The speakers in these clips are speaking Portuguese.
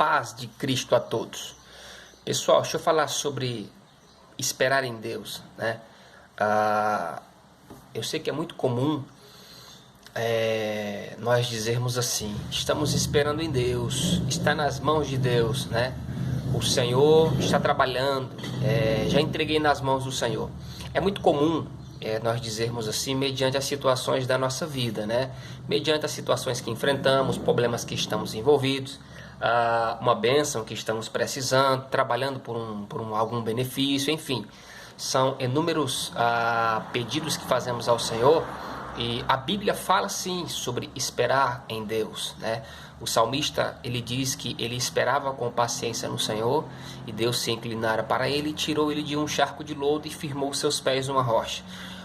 paz de Cristo a todos. Pessoal, deixa eu falar sobre esperar em Deus, né? Eu sei que é muito comum nós dizermos assim: estamos esperando em Deus, está nas mãos de Deus, né? O Senhor está trabalhando, já entreguei nas mãos do Senhor. É muito comum nós dizermos assim mediante as situações da nossa vida, né? Mediante as situações que enfrentamos, problemas que estamos envolvidos, uma bênção que estamos precisando, trabalhando por algum benefício, enfim. São inúmeros pedidos que fazemos ao Senhor. E a Bíblia fala sim sobre esperar em Deus, né? O salmista, ele diz que ele esperava com paciência no Senhor, e Deus se inclinara para ele, tirou ele de um charco de lodo e firmou seus pés numa rocha.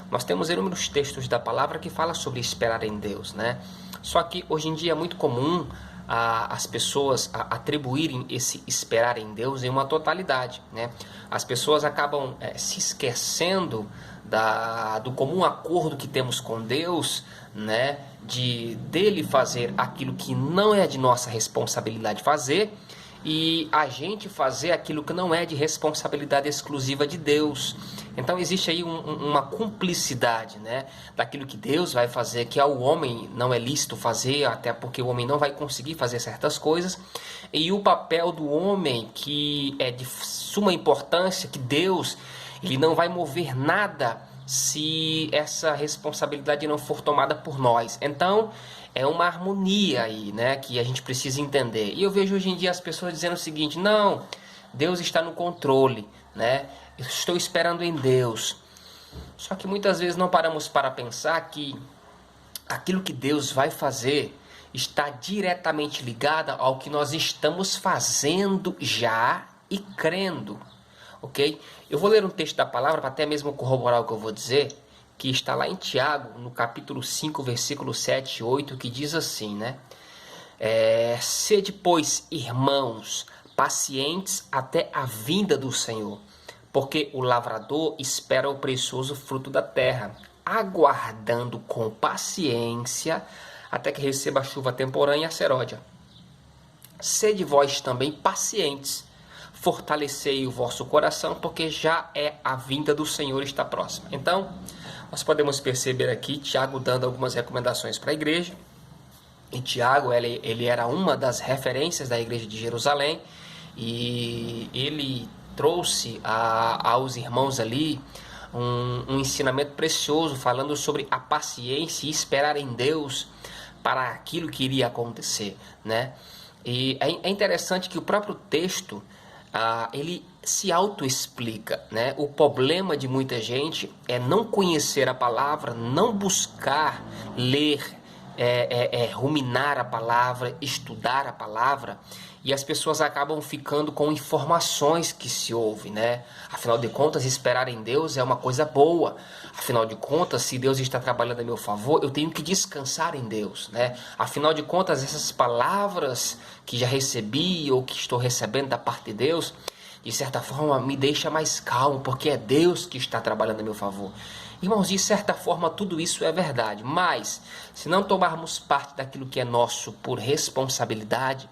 Nós temos inúmeros textos da palavra que falam sobre esperar em Deus, né? Só que hoje em dia é muito comum as pessoas atribuírem esse esperar em Deus em uma totalidade, né? As pessoas acabam se esquecendo do comum acordo que temos com Deus, né? Dele fazer aquilo que não é de nossa responsabilidade fazer, e a gente fazer aquilo que não é de responsabilidade exclusiva de Deus. Então existe aí uma cumplicidade, né, daquilo que Deus vai fazer, que ao homem não é lícito fazer, até porque o homem não vai conseguir fazer certas coisas, e o papel do homem, que é de suma importância, que Deus ele não vai mover nada se essa responsabilidade não for tomada por nós. Então é uma harmonia aí, né, que a gente precisa entender. E eu vejo hoje em dia as pessoas dizendo o seguinte: não, Deus está no controle, né? Eu estou esperando em Deus. Só que muitas vezes não paramos para pensar que aquilo que Deus vai fazer está diretamente ligado ao que nós estamos fazendo já e crendo, ok? Eu vou ler um texto da palavra para até mesmo corroborar o que eu vou dizer, que está lá em Tiago, no capítulo 5, versículo 7 e 8, que diz assim, né? Sede, pois, irmãos, pacientes até a vinda do Senhor, porque o lavrador espera o precioso fruto da terra, aguardando com paciência até que receba a chuva temporã e a seródia. Sede vós também pacientes, fortalecei o vosso coração, porque já a vinda do Senhor está próxima. Então, nós podemos perceber aqui Tiago dando algumas recomendações para a igreja. E Tiago, ele era uma das referências da igreja de Jerusalém, e ele trouxe aos irmãos ali um ensinamento precioso, falando sobre a paciência e esperar em Deus para aquilo que iria acontecer, né? E é interessante que o próprio texto ele se autoexplica, né? O problema de muita gente é não conhecer a palavra, não buscar ler, ruminar a palavra, estudar a palavra, e as pessoas acabam ficando com informações que se ouvem, né? Afinal de contas, esperar em Deus é uma coisa boa. Afinal de contas, se Deus está trabalhando a meu favor, eu tenho que descansar em Deus, né? Afinal de contas, essas palavras que já recebi ou que estou recebendo da parte de Deus, de certa forma, me deixa mais calmo, porque é Deus que está trabalhando a meu favor. Irmãos, de certa forma, tudo isso é verdade, mas se não tomarmos parte daquilo que é nosso por responsabilidade,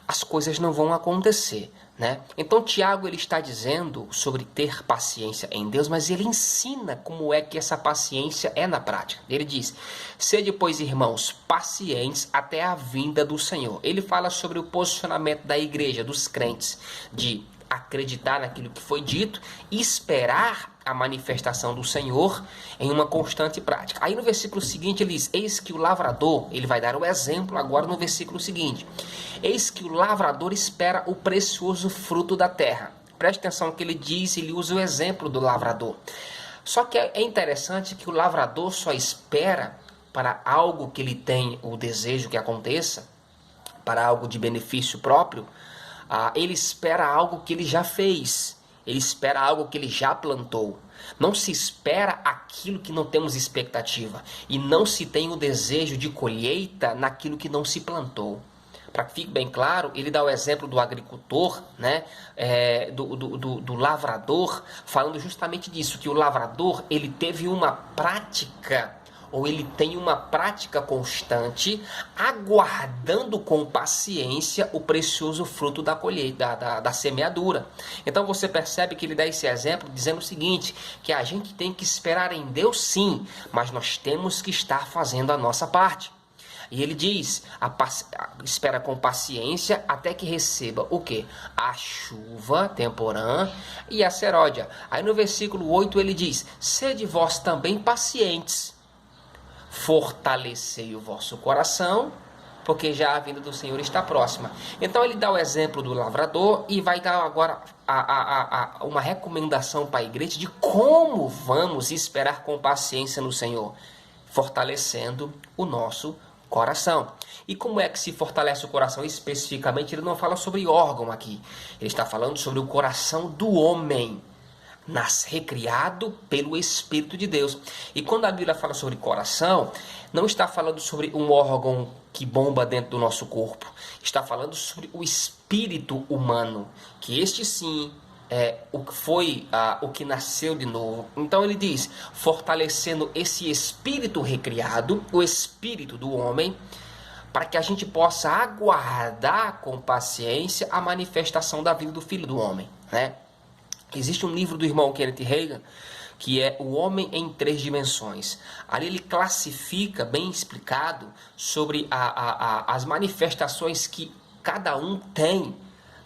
as coisas não vão acontecer, né? Então Tiago, ele está dizendo sobre ter paciência em Deus, mas ele ensina como é que essa paciência é na prática. Ele diz: sede, pois, irmãos, pacientes até a vinda do Senhor. Ele fala sobre o posicionamento da igreja, dos crentes, de acreditar naquilo que foi dito e esperar a manifestação do Senhor em uma constante prática. Aí no versículo seguinte ele diz: eis que o lavrador, ele vai dar o exemplo agora no versículo seguinte, eis que o lavrador espera o precioso fruto da terra. Preste atenção que ele diz, ele usa o exemplo do lavrador. Só que é interessante que o lavrador só espera para algo que ele tem o desejo que aconteça, para algo de benefício próprio. Ele espera algo que ele já fez, ele espera algo que ele já plantou. Não se espera aquilo que não temos expectativa, e não se tem o desejo de colheita naquilo que não se plantou. Para que fique bem claro, ele dá o exemplo do agricultor, né? Do lavrador, falando justamente disso, que o lavrador ele teve uma prática ou ele tem uma prática constante, aguardando com paciência o precioso fruto da colheita, da semeadura. Então você percebe que ele dá esse exemplo dizendo o seguinte, que a gente tem que esperar em Deus sim, mas nós temos que estar fazendo a nossa parte. E ele diz, espera com paciência até que receba o quê? A chuva temporã e a seródia. Aí no versículo 8 ele diz, sede vós também pacientes, fortalecei o vosso coração, porque já a vinda do Senhor está próxima. Então ele dá o exemplo do lavrador e vai dar agora uma recomendação para a igreja de como vamos esperar com paciência no Senhor, fortalecendo o nosso coração. E como é que se fortalece o coração? Especificamente, ele não fala sobre órgão aqui. Ele está falando sobre o coração do homem, recriado pelo Espírito de Deus. E quando a Bíblia fala sobre coração, não está falando sobre um órgão que bomba dentro do nosso corpo. Está falando sobre o espírito humano, que este sim o que nasceu de novo. Então ele diz, fortalecendo esse espírito recriado, o espírito do homem, para que a gente possa aguardar com paciência a manifestação da vida do Filho do Homem, né? Existe um livro do irmão Kenneth Hagin, que é O Homem em Três Dimensões. Ali ele classifica, bem explicado, sobre as manifestações que cada um tem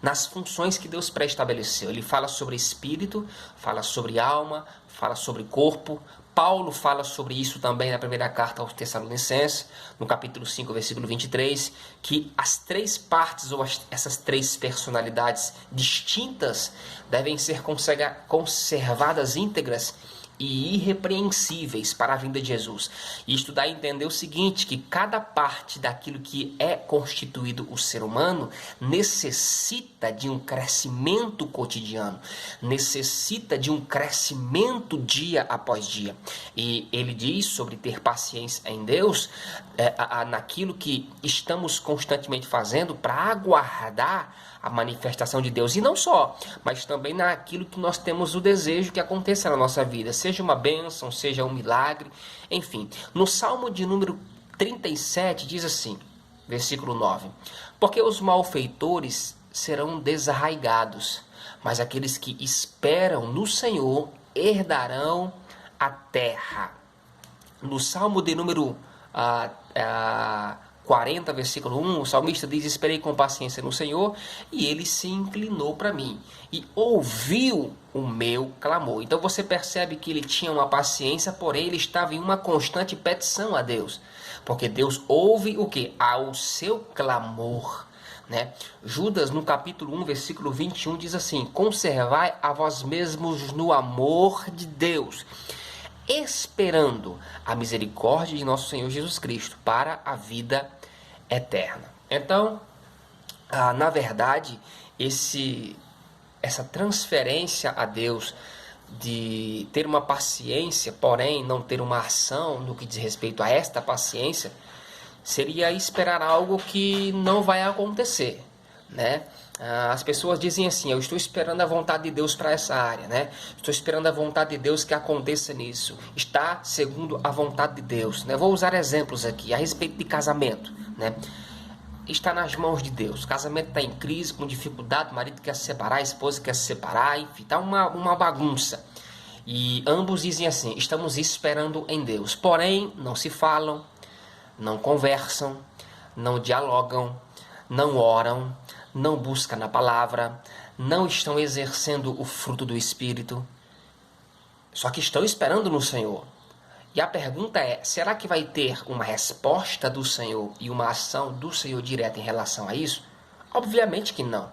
nas funções que Deus pré-estabeleceu. Ele fala sobre espírito, fala sobre alma, fala sobre corpo. Paulo fala sobre isso também na primeira carta aos Tessalonicenses, no capítulo 5, versículo 23, que as três partes, ou essas três personalidades distintas, devem ser conservadas íntegras e irrepreensíveis para a vinda de Jesus. Isto dá a entender o seguinte, que cada parte daquilo que é constituído o ser humano necessita de um crescimento cotidiano, necessita de um crescimento dia após dia. E ele diz sobre ter paciência em Deus, naquilo que estamos constantemente fazendo para aguardar a manifestação de Deus, e não só, mas também naquilo que nós temos o desejo que aconteça na nossa vida, seja uma bênção, seja um milagre, enfim. No Salmo de número 37 diz assim, versículo 9, porque os malfeitores serão desarraigados, mas aqueles que esperam no Senhor herdarão a terra. No Salmo de número 40, versículo 1, o salmista diz, esperei com paciência no Senhor, e ele se inclinou para mim, e ouviu o meu clamor. Então você percebe que ele tinha uma paciência, porém ele estava em uma constante petição a Deus, porque Deus ouve o quê? Ao seu clamor, né? Judas, no capítulo 1, versículo 21, diz assim, conservai a vós mesmos no amor de Deus, esperando a misericórdia de nosso Senhor Jesus Cristo para a vida eterna. Então, na verdade, essa transferência a Deus de ter uma paciência, porém não ter uma ação no que diz respeito a esta paciência, seria esperar algo que não vai acontecer, né? As pessoas dizem assim, eu estou esperando a vontade de Deus para essa área, né? Estou esperando a vontade de Deus que aconteça nisso. Está segundo a vontade de Deus, né? Vou usar exemplos aqui a respeito de casamento, né? Está nas mãos de Deus. O casamento está em crise, com dificuldade, o marido quer se separar, a esposa quer se separar, enfim, está uma bagunça. E ambos dizem assim, estamos esperando em Deus. Porém, não se falam, não conversam, não dialogam, não oram, não buscam na palavra, não estão exercendo o fruto do Espírito, só que estão esperando no Senhor. E a pergunta é, será que vai ter uma resposta do Senhor e uma ação do Senhor direta em relação a isso? Obviamente que não,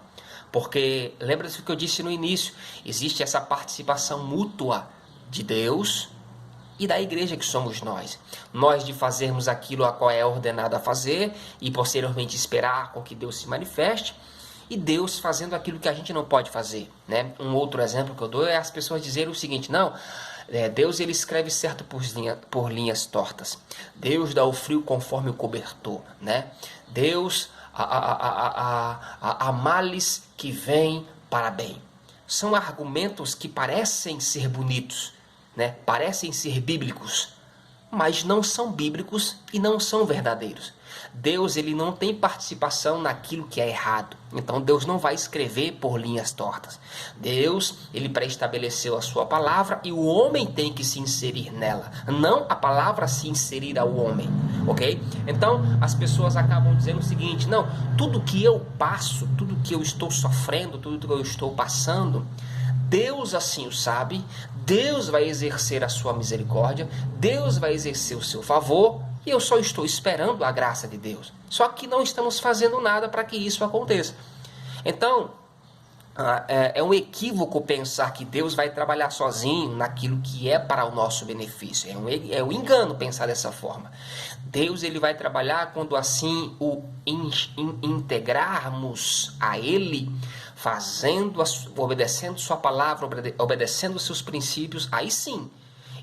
porque lembra-se do que eu disse no início, existe essa participação mútua de Deus e da igreja que somos nós. Nós de fazermos aquilo a qual é ordenado a fazer e posteriormente esperar com que Deus se manifeste, e Deus fazendo aquilo que a gente não pode fazer, né? Um outro exemplo que eu dou é as pessoas dizerem o seguinte, não, Deus ele escreve certo por linhas tortas. Deus dá o frio conforme o cobertor, né? Deus há males que vêm para bem. São argumentos que parecem ser bonitos, né? Parecem ser bíblicos, mas não são bíblicos e não são verdadeiros. Deus, ele não tem participação naquilo que é errado. Então Deus não vai escrever por linhas tortas. Deus, ele pré-estabeleceu a sua palavra e o homem tem que se inserir nela, não a palavra se inserir ao homem, ok? Então as pessoas acabam dizendo o seguinte: não, tudo que eu passo, tudo que eu estou sofrendo, tudo que eu estou passando, Deus assim o sabe, Deus vai exercer a sua misericórdia, Deus vai exercer o seu favor, e eu só estou esperando a graça de Deus. Só que não estamos fazendo nada para que isso aconteça. Então, é um equívoco pensar que Deus vai trabalhar sozinho naquilo que é para o nosso benefício. É um engano pensar dessa forma. Deus, ele vai trabalhar quando assim o integrarmos a Ele, obedecendo sua palavra, obedecendo seus princípios. Aí sim,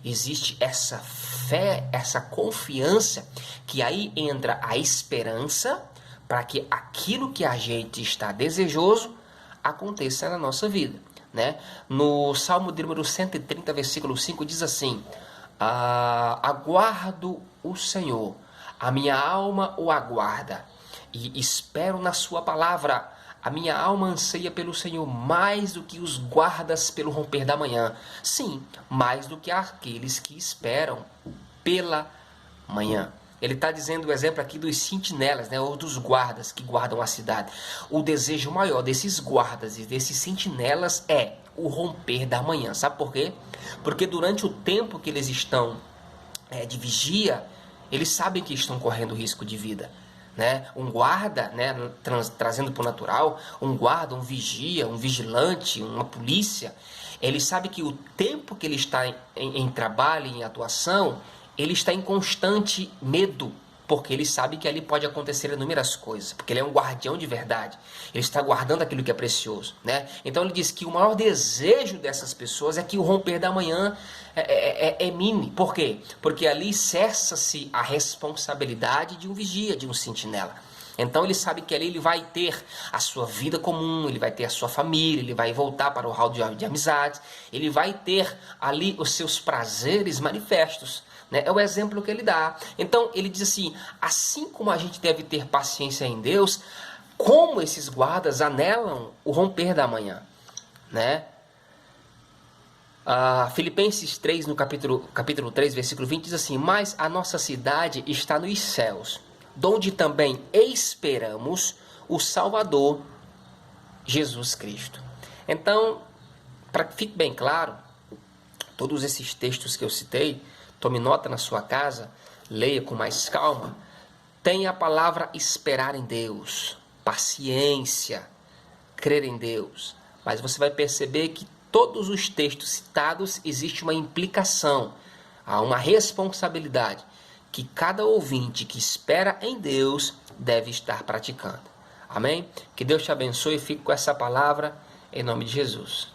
existe essa fé, essa confiança, que aí entra a esperança para que aquilo que a gente está desejoso aconteça na nossa vida, né? No Salmo de número 130, versículo 5, diz assim: aguardo o Senhor, a minha alma o aguarda, e espero na sua palavra. A minha alma anseia pelo Senhor mais do que os guardas pelo romper da manhã. Sim, mais do que aqueles que esperam pela manhã. Ele está dizendo o exemplo aqui dos sentinelas, né, ou dos guardas que guardam a cidade. O desejo maior desses guardas e desses sentinelas é o romper da manhã. Sabe por quê? Porque durante o tempo que eles estão de vigia, eles sabem que estão correndo risco de vida. Né? Um guarda, né, trazendo para o natural, um guarda, um vigia, um vigilante, uma polícia, ele sabe que o tempo que ele está em trabalho, em atuação, ele está em constante medo, porque ele sabe que ali pode acontecer inúmeras coisas, porque ele é um guardião de verdade, ele está guardando aquilo que é precioso, né? Então ele diz que o maior desejo dessas pessoas é que o romper da manhã mine. Por quê? Porque ali cessa-se a responsabilidade de um vigia, de um sentinela. Então ele sabe que ali ele vai ter a sua vida comum, ele vai ter a sua família, ele vai voltar para o hall de amizades, ele vai ter ali os seus prazeres manifestos. É o exemplo que ele dá. Então ele diz assim como a gente deve ter paciência em Deus, como esses guardas anelam o romper da manhã, né? Filipenses 3, no capítulo 3, versículo 20, diz assim: mas a nossa cidade está nos céus, donde também esperamos o Salvador, Jesus Cristo. Então, para que fique bem claro, todos esses textos que eu citei, tome nota na sua casa, leia com mais calma, tem a palavra esperar em Deus, paciência, crer em Deus. Mas você vai perceber que todos os textos citados existe uma implicação, há uma responsabilidade que cada ouvinte que espera em Deus deve estar praticando. Amém? Que Deus te abençoe e fique com essa palavra em nome de Jesus.